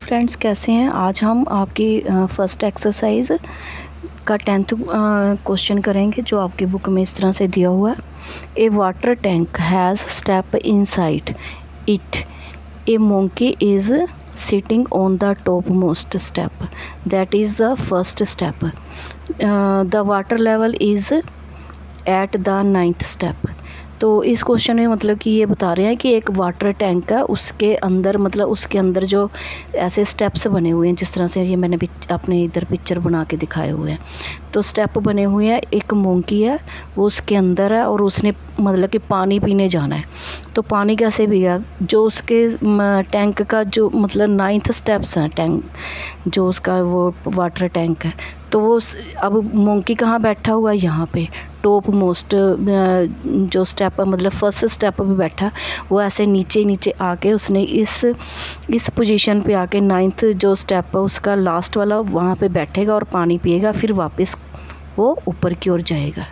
Friends, कैसे हैं? आज हम आपकी फर्स्ट एक्सरसाइज का 10th क्वेश्चन करेंगे जो आपकी बुक में इस तरह से दिया हुआ है। A water tank has step inside it. A monkey is sitting on the topmost step, that is the first step. The water level is at the 9th step. तो इस क्वेश्चन में मतलब कि ये बता रहे हैं कि एक वाटर टैंक है, उसके अंदर मतलब उसके अंदर जो ऐसे स्टेप्स बने हुए हैं, जिस तरह से ये मैंने अपने इधर पिक्चर बना के दिखाए हुए हैं। तो स्टेप बने हुए हैं, एक मोंकी है वो उसके अंदर है और उसने मतलब कि पानी पीने जाना है। तो पानी कैसे पिएगा? जो उसके टैंक का जो मतलब 9th स्टेप्स हैं, टैंक जो उसका वो वाटर टैंक है, तो वो अब मोंकी कहाँ बैठा हुआ है? यहाँ पे टॉप मोस्ट जो स्टेप मतलब फर्स्ट स्टेप पे बैठा, वो ऐसे नीचे नीचे आके उसने इस पोजीशन पे आके 9th जो स्टेप है उसका लास्ट वाला वहाँ पे बैठेगा और पानी पिएगा, फिर वापस वो ऊपर की ओर जाएगा।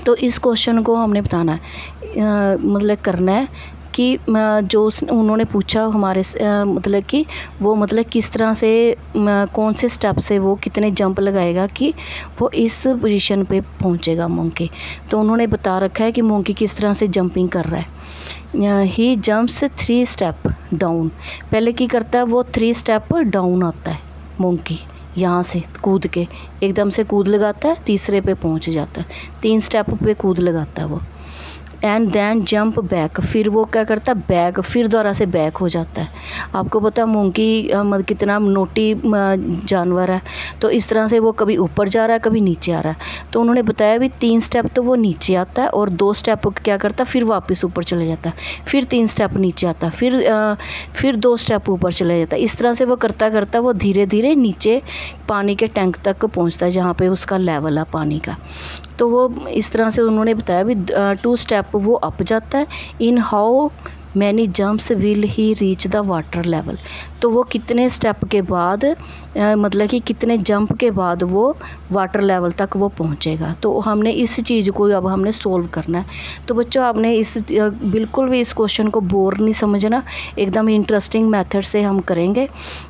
तो इस क्वेश्चन को हमने बताना है, मतलब करना है कि जो उन्होंने पूछा हमारे मतलब कि वो मतलब किस तरह से कौन से स्टेप से वो कितने जंप लगाएगा कि वो इस पोजीशन पे पहुंचेगा मोंकी। तो उन्होंने बता रखा है कि मोंकी किस तरह से जंपिंग कर रहा है। ही जंप्स 3 स्टेप डाउन। पहले की करता है वो 3 स्टेप डाउन आता है मोंकी, यहाँ से कूद के एकदम से कूद लगाता है, तीसरे पे पहुंच जाता है, 3 स्टेप पे कूद लगाता है वो। एंड देन जंप बैक, फिर वो क्या करता है? बैक, फिर दोबारा से बैक हो जाता है। आपको पता है मोंकी कितना नोटी जानवर है, तो इस तरह से वो कभी ऊपर जा रहा है कभी नीचे आ रहा है। तो उन्होंने बताया भी 3 स्टेप तो वो नीचे आता है और 2 स्टेप क्या करता है? फिर वापस ऊपर चले जाता है, फिर 3 स्टेप नीचे आता है, फिर 2 स्टेप ऊपर चले जाता है। इस तरह से वो करता करता वो धीरे धीरे नीचे पानी के टैंक तक पहुँचता है, जहाँ पे उसका लेवल है पानी का। तो वो इस तरह से उन्होंने बताया भी 2 स्टेप वो अप जाता है। In how many jumps will he reach the water level. तो वो कितने स्टेप के बाद मतलब कि कितने जंप के बाद वो वाटर लेवल तक वो पहुंचेगा। तो हमने इस चीज़ को अब हमने सोल्व करना है। तो बच्चों, आपने इस बिल्कुल भी इस क्वेश्चन को बोर नहीं समझना, एकदम इंटरेस्टिंग मेथड से हम करेंगे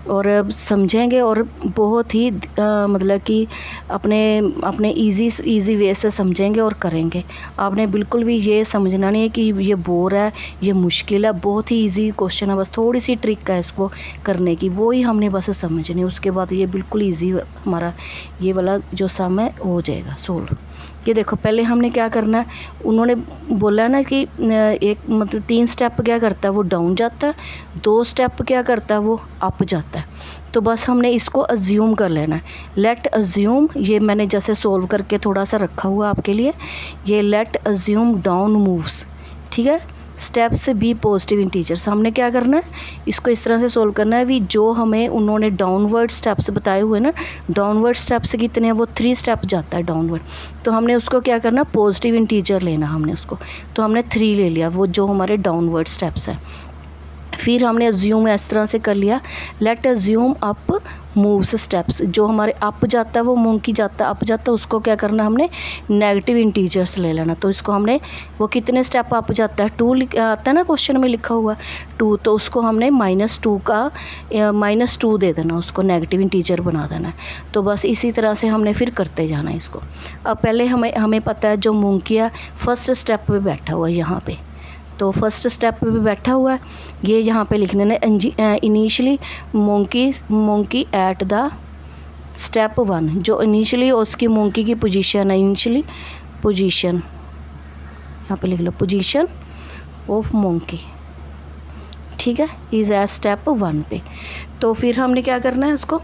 और समझेंगे और बहुत ही मतलब कि अपने इजी वे से समझेंगे और करेंगे। आपने बिल्कुल भी ये समझना नहीं है कि ये बोर है, ये मुश्किल है। बहुत ही इजी क्वेश्चन है, बस थोड़ी सी ट्रिक है इसको करने की, वो ही हमने बस समझनी। उसके बाद ये बिल्कुल इजी हमारा ये वाला जो सम है हो जाएगा सोल्व। ये देखो, पहले हमने क्या करना है, उन्होंने बोला ना कि एक मतलब 3 स्टेप क्या करता है वो डाउन जाता है, 2 स्टेप क्या करता है वो अप जाता है। तो बस हमने इसको अज्यूम कर लेना है। लेट अज्यूम, ये मैंने जैसे सोल्व करके थोड़ा सा रखा हुआ आपके लिए, ये लेट अज्यूम डाउन मूव्स, ठीक है। Steps be positive integers. हमने क्या करना है, इसको इस तरह से सोल्व करना है भी जो हमें उन्होंने डाउनवर्ड स्टेप्स बताए हुए ना, डाउनवर्ड स्टेप्स कितने हैं? वो 3 स्टेप जाता है डाउनवर्ड। तो हमने उसको क्या करना, पॉजिटिव इंटीजर लेना हमने उसको। तो हमने 3 ले लिया, वो जो हमारे डाउनवर्ड स्टेप्स है। फिर हमने अज्यूम इस तरह से कर लिया, late assume up moves steps. जो हमारे अप जाता है वो मोंकी जाता है अप जाता है, उसको क्या करना हमने नेगेटिव इंटीजर्स ले लेना। तो इसको हमने वो कितने स्टेप अप जाता है 2 आता है ना क्वेश्चन में लिखा हुआ 2, तो उसको हमने -2 का -2 दे देना, उसको नेगेटिव इंटीजर बना देना। तो बस इसी तरह से हमने फिर करते जाना है इसको। अब पहले हमें पता है जो मोंकी है फर्स्ट स्टेप पे बैठा हुआ है यहाँ पे, तो फर्स्ट स्टेप पे भी बैठा हुआ है, ये यहाँ पे लिखने ने initially monkey at the step 1। जो इनिशियली उसकी मोंकी की पोजीशन है, इनिशियली पोजीशन यहाँ पे लिख लो, पोजीशन ऑफ मोंकी, ठीक है, इज एट स्टेप 1 पे। तो फिर हमने क्या करना है उसको,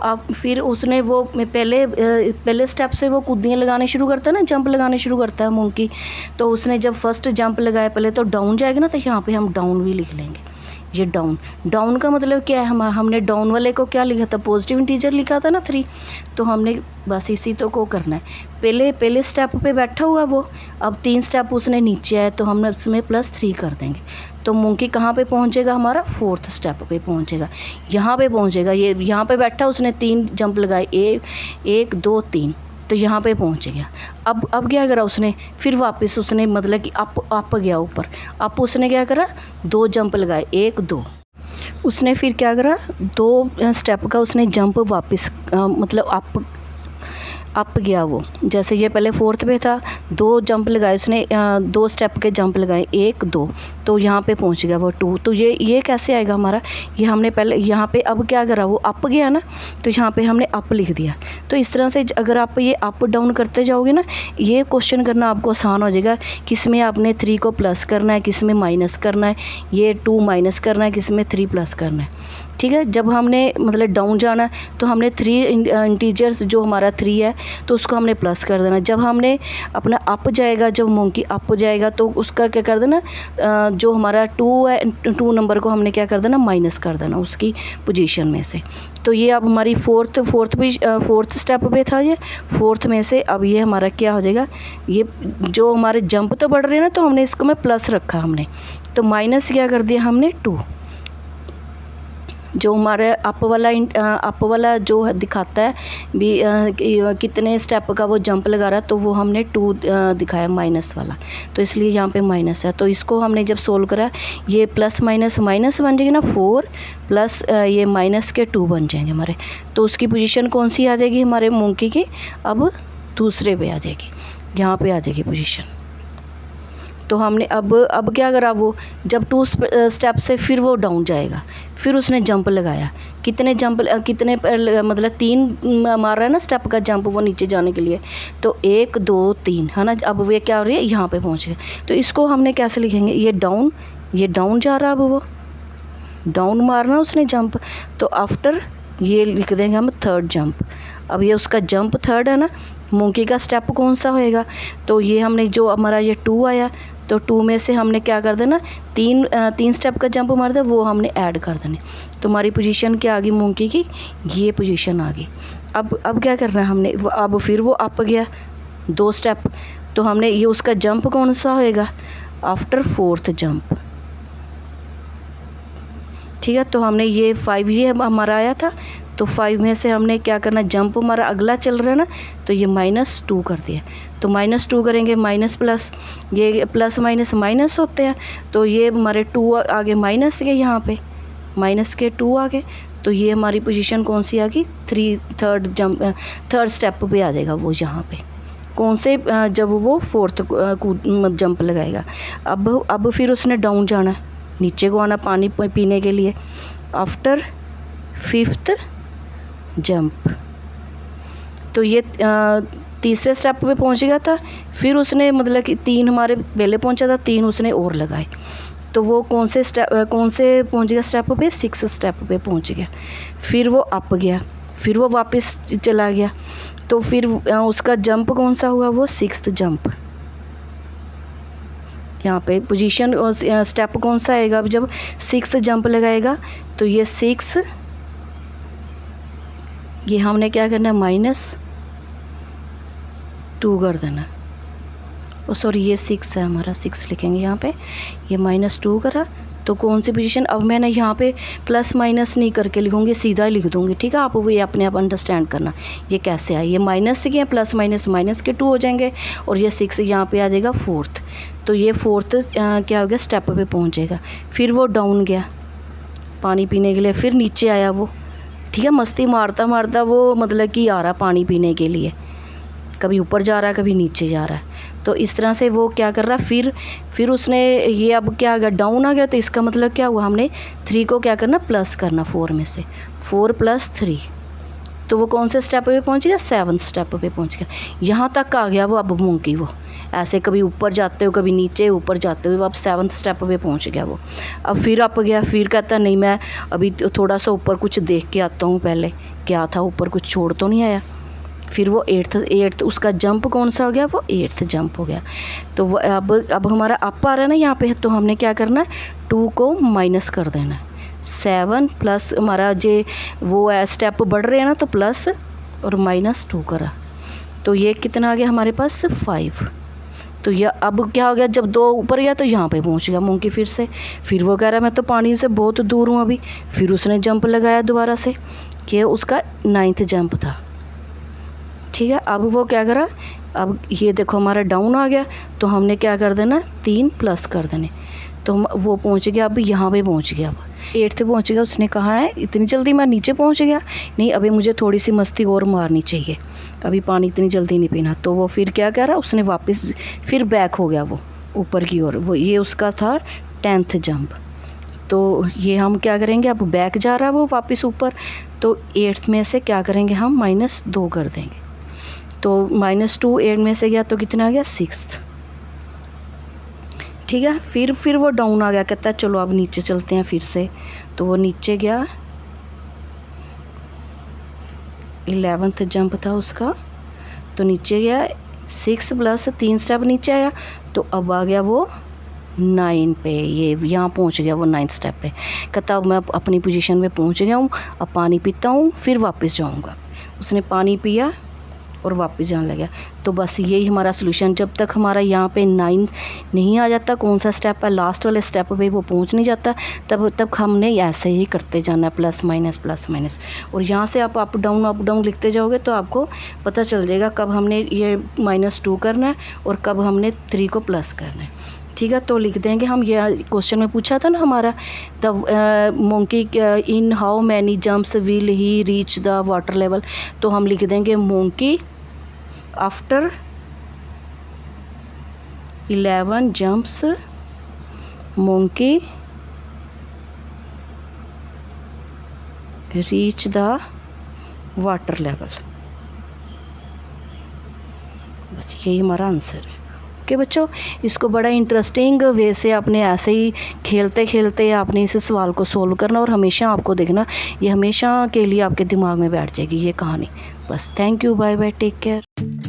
अब फिर उसने वो पहले स्टेप से वो कूदियाँ लगाने शुरू करता है ना, जंप लगाने शुरू करता है मोंकी। तो उसने जब फर्स्ट जंप लगाया पहले तो डाउन जाएगा ना, तो यहाँ पे हम डाउन भी लिख लेंगे। ये डाउन का मतलब क्या है, हमने डाउन वाले को क्या लिखा था, पॉजिटिव इंटीजर लिखा था ना 3। तो हमने बस इसी तो को करना है। पहले स्टेप पे बैठा हुआ वो, अब 3 स्टेप उसने नीचे आया तो हमने उसमें +3 कर देंगे। तो मोंकी कहाँ पे पहुँचेगा, हमारा 4th स्टेप पे पहुँचेगा, यहाँ पे पहुँचेगा। ये यहाँ पे बैठा, उसने 3 जंप लगाए, 1 2 3, तो यहाँ पे पहुँच गया। अब क्या करा उसने, फिर वापस उसने मतलब कि अप गया ऊपर। अप उसने क्या करा, 2 जंप लगाए, 1 2। उसने फिर क्या करा, 2 स्टेप का उसने जंप वापस मतलब अप गया वो। जैसे ये पहले 4th पे था, 2 जंप लगाए उसने, 2 स्टेप के जंप लगाए, 1 2, तो यहाँ पे पहुँच गया वो 2। तो ये कैसे आएगा हमारा, ये हमने पहले यहाँ पे अब क्या करा, वो अप गया ना, तो यहाँ पे हमने अप लिख दिया। तो इस तरह से अगर आप ये अप डाउन करते जाओगे ना, ये क्वेश्चन करना आपको आसान हो जाएगा। किस में आपने 3 को प्लस करना है, किस में माइनस करना है, ये 2 माइनस करना है, किस में 3 प्लस करना है। ठीक है, जब हमने मतलब डाउन जाना है तो हमने 3 इंटीजर्स जो हमारा 3 है तो उसको हमने प्लस कर देना। जब हमने अपना अप जाएगा, जब मंकी अप जाएगा तो उसका क्या कर देना, जो हमारा 2 है, 2 नंबर को हमने क्या कर देना, माइनस कर देना उसकी पोजीशन में से। तो ये अब हमारी फोर्थ स्टेप पे था ये, 4th में से अब ये हमारा क्या हो जाएगा, ये जो हमारे जंप तो बढ़ रहे हैं ना, तो हमने इसको में प्लस रखा हमने, तो माइनस क्या कर दिया हमने 2। जो हमारे अप वाला जो दिखाता है भी कितने स्टेप का वो जंप लगा रहा है, तो वो हमने 2 दिखाया माइनस वाला, तो इसलिए यहाँ पे माइनस है। तो इसको हमने जब सोल्व करा, ये प्लस माइनस माइनस बन जाएगी ना, 4 प्लस ये माइनस के 2 बन जाएंगे हमारे। तो उसकी पोजीशन कौन सी आ जाएगी हमारे मंकी की, अब दूसरे पे आ जाएगी, यहाँ पे आ जाएगी पोजीशन। तो हमने अब क्या करा, वो जब 2 स्टेप से फिर वो डाउन जाएगा, फिर उसने जंप लगाया। कितने मतलब 3 मार रहा है ना स्टेप का जंप वो नीचे जाने के लिए, तो 1 2 3 है ना। अब वे क्या हो रही है, यहाँ पे पहुँच गए। तो इसको हमने कैसे लिखेंगे, ये डाउन जा रहा है, अब वो डाउन मारना उसने जंप, तो आफ्टर ये लिख देंगे हम 3rd जंप। अब ये उसका जंप 3rd है ना, मंकी का स्टेप कौन सा होएगा, तो ये हमने जो हमारा ये 2 आया, तो 2 में से हमने क्या कर देना, 3 स्टेप का जंप मार दे, वो हमने ऐड कर देने। तो हमारी पोजीशन क्या आ गई मंकी की, ये पोजीशन आ गई। अब क्या करना है हमने, अब फिर वो अप गया 2 स्टेप, तो हमने ये उसका जंप कौन सा होएगा, आफ्टर 4th जंप। ठीक है, तो हमने ये 5 ये हमारा आया था, तो 5 में से हमने क्या करना, जंप हमारा अगला चल रहा है ना, तो ये -2 कर दिया। तो -2 करेंगे, माइनस प्लस, ये प्लस माइनस माइनस होते हैं, तो ये हमारे 2 आगे माइनस के, यहाँ पे माइनस के 2 आ गए। तो ये हमारी पोजीशन कौन सी आ गई, 3rd स्टेप पे आ जाएगा वो, यहाँ पे कौन से, जब वो 4th जंप लगाएगा। अब फिर उसने डाउन जाना है, नीचे को आना पानी पीने के लिए, आफ्टर 5th जंप। तो ये तीसरे स्टेप पे पहुंच गया था, फिर उसने मतलब कि 3 हमारे पहले पहुंचा था, 3 उसने और लगाए, तो वो कौन से पहुंच गया स्टेप पे, 6th स्टेप पे पहुंच गया। फिर वो अप गया, फिर वो वापस चला गया, तो फिर उसका जंप कौन सा हुआ, वो 6th जंप। यहाँ पे पोजीशन स्टेप कौन सा आएगा, अब जब 6th जंप लगाएगा, तो ये 6, ये हमने क्या करना है, -2 कर देना। सॉरी ये 6 है हमारा, 6 लिखेंगे यहाँ पे, ये -2 करा। तो कौन सी पोजीशन, अब मैंने यहाँ पे प्लस माइनस नहीं करके लिखूँगी, सीधा लिख दूँगी। ठीक है, आप वो ये अपने आप अंडरस्टैंड करना ये कैसे आए, ये माइनस के प्लस माइनस के 2 हो जाएंगे, और ये 6 यहाँ पे आ जाएगा 4th। तो ये 4th क्या हो गया, स्टेप पे पहुँचेगा। फिर वो डाउन गया पानी पीने के लिए, फिर नीचे आया वो। ठीक है, मस्ती मारता मारता वो मतलब कि आ रहा पानी पीने के लिए, कभी ऊपर जा रहा है कभी नीचे जा रहा है। तो इस तरह से वो क्या कर रहा, फिर उसने ये अब क्या आ गया, डाउन आ गया। तो इसका मतलब क्या हुआ, हमने 3 को क्या करना, प्लस करना 4 में से, 4 + 3, तो वो कौन से स्टेप पे पहुंच गया, 7th स्टेप पे पहुंच गया। यहाँ तक आ गया वो अब मंकी, वो ऐसे कभी ऊपर जाते हो कभी नीचे, ऊपर जाते हुए अब 7th स्टेप पे पहुंच गया वो। अब फिर अप गया, फिर कहता नहीं मैं अभी थोड़ा सा ऊपर कुछ देख के आता हूँ, पहले क्या था ऊपर, कुछ छोड़ तो नहीं आया। फिर वो 8th उसका जंप कौन सा हो गया, वो 8th जंप हो गया। तो वो अब हमारा अप आ रहा है ना यहाँ पे, तो हमने क्या करना है, 2 को माइनस कर देना है। 7 प्लस हमारा जे वो है स्टेप बढ़ रहे हैं ना, तो प्लस और -2 करा, तो ये कितना आ गया हमारे पास, 5। तो ये अब क्या हो गया, जब 2 ऊपर गया तो यहाँ पे पहुँच गया मंकी फिर से। फिर वो कह रहा है मैं तो पानी से बहुत दूर हूँ अभी। फिर उसने जंप लगाया दोबारा से, कि उसका 9th जंप था। ठीक है, अब वो क्या करा, अब ये देखो हमारा डाउन आ गया, तो हमने क्या कर देना, 3 प्लस कर देने, तो वो पहुंच गया, अब यहाँ पे पहुंच गया, अब 8th पहुंच गया। उसने कहा है इतनी जल्दी मैं नीचे पहुंच गया, नहीं अभी मुझे थोड़ी सी मस्ती और मारनी चाहिए, अभी पानी इतनी जल्दी नहीं पीना। तो वो फिर क्या कह रहा, उसने वापस फिर बैक हो गया वो ऊपर की ओर, वो ये उसका था 10th जंप। तो ये हम क्या करेंगे, अब बैक जा रहा है वो वापस ऊपर, तो 8th में से क्या करेंगे हम, -2 कर देंगे, तो -2 8 में से गया तो कितना आ गया, 6th। ठीक है, फिर वो डाउन आ गया, कहता है चलो अब नीचे चलते हैं फिर से, तो वो नीचे गया, 11th जंप था उसका, तो नीचे गया, 6 प्लस 3 स्टेप नीचे आया, तो अब आ गया वो 9 पे, ये यहाँ पहुँच गया वो 9th स्टेप पे। कहता अब मैं अपनी पोजीशन में पहुँच गया हूँ, अब पानी पीता हूँ फिर वापस जाऊँगा। उसने पानी पिया और वापस जाने लगा। तो बस यही हमारा सोल्यूशन, जब तक हमारा यहाँ पे 9 नहीं आ जाता, कौन सा स्टेप है, लास्ट वाले स्टेप पे वो पहुँच नहीं जाता, तब हमने ऐसे ही करते जाना, प्लस माइनस। और यहाँ से आप अप डाउन लिखते जाओगे तो आपको पता चल जाएगा कब हमने ये -2 करना है और कब हमने 3 को प्लस करना है। ठीक है, तो लिख देंगे हम, ये क्वेश्चन में पूछा था ना हमारा, the monkey in how many jumps will he reach the water level, तो हम लिख देंगे monkey after 11 jumps monkey reach the water level. बस यही हमारा आंसर है। ओके बच्चों, इसको बड़ा इंटरेस्टिंग वे से आपने ऐसे ही खेलते खेलते आपने इस सवाल को सोल्व करना, और हमेशा आपको देखना, ये हमेशा के लिए आपके दिमाग में बैठ जाएगी ये कहानी। बस thank you, bye bye, take care.